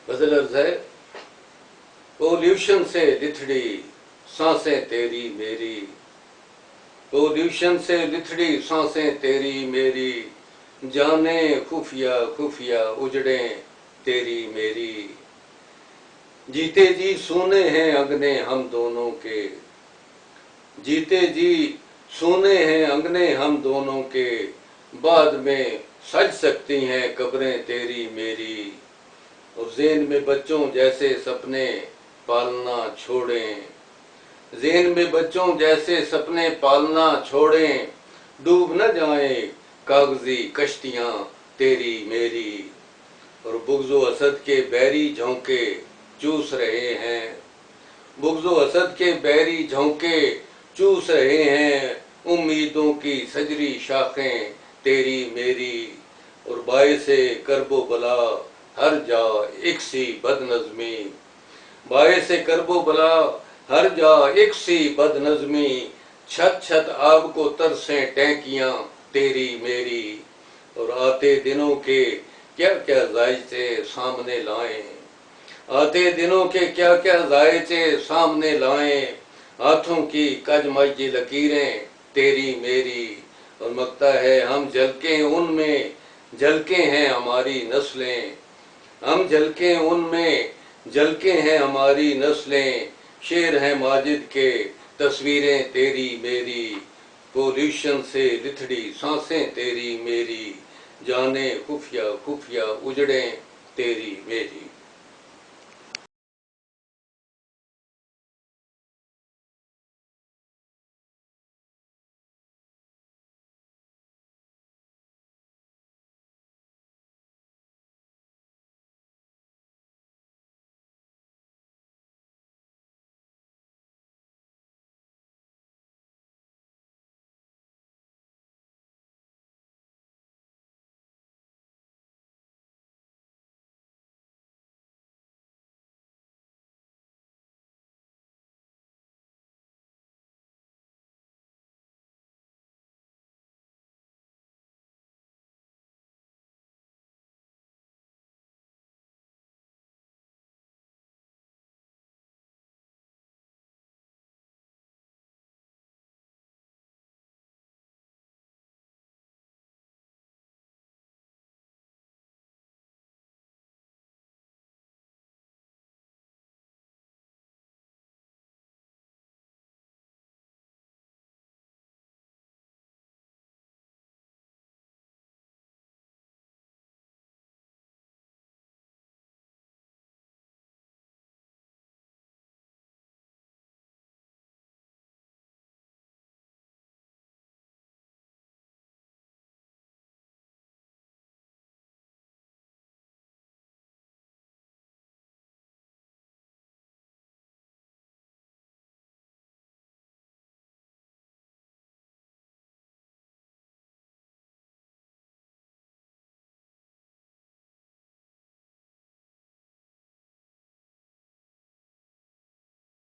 غزل عرض ہے، پولوشن سے لتھڑی سانسیں تیری میری، پولوشن سے لتھڑی سانسیں تیری میری، جانیں خفیہ خفیہ اجڑیں تیری میری، جیتے جی سونے ہیں انگنے ہم دونوں کے، جیتے جی سونے ہیں انگنے ہم دونوں کے، بعد میں سج سکتی ہیں قبریں تیری میری، اور ذہن میں بچوں جیسے سپنے پالنا چھوڑیں، ذہن میں بچوں جیسے سپنے پالنا چھوڑیں، ڈوب نہ جائیں کاغذی کشتیاں تیری میری، اور بغض و حسد کے بیری جھونکے چوس رہے ہیں، بغض و حسد کے بیری جھونکے چوس رہے ہیں، امیدوں کی سجری شاخیں تیری میری، اور باعث کرب و بلا ہر جا ایک سی بد نظمی، باعث کرب و بلا ہر جا ایک سی بد نظمی، چھت چھت آب کو ترسیں ٹینکیاں تیری میری، اور آتے دنوں کے کیا کیا ذائچے سامنے لائیں، آتے دنوں کے کیا کیا ذائچے سامنے لائیں، ہاتھوں کی کجمائی لکیریں تیری میری، اور مگتا ہے ہم جھلکیں ان میں جھلکیں ہیں ہماری نسلیں، ہم جھلکیں ان میں جھلکیں ہیں ہماری نسلیں، شعر ہیں ماجد کے تصویریں تیری میری، پولوشن سے لتھڑی سانسیں تیری میری، جانیں خفیہ خفیہ اجڑیں تیری میری۔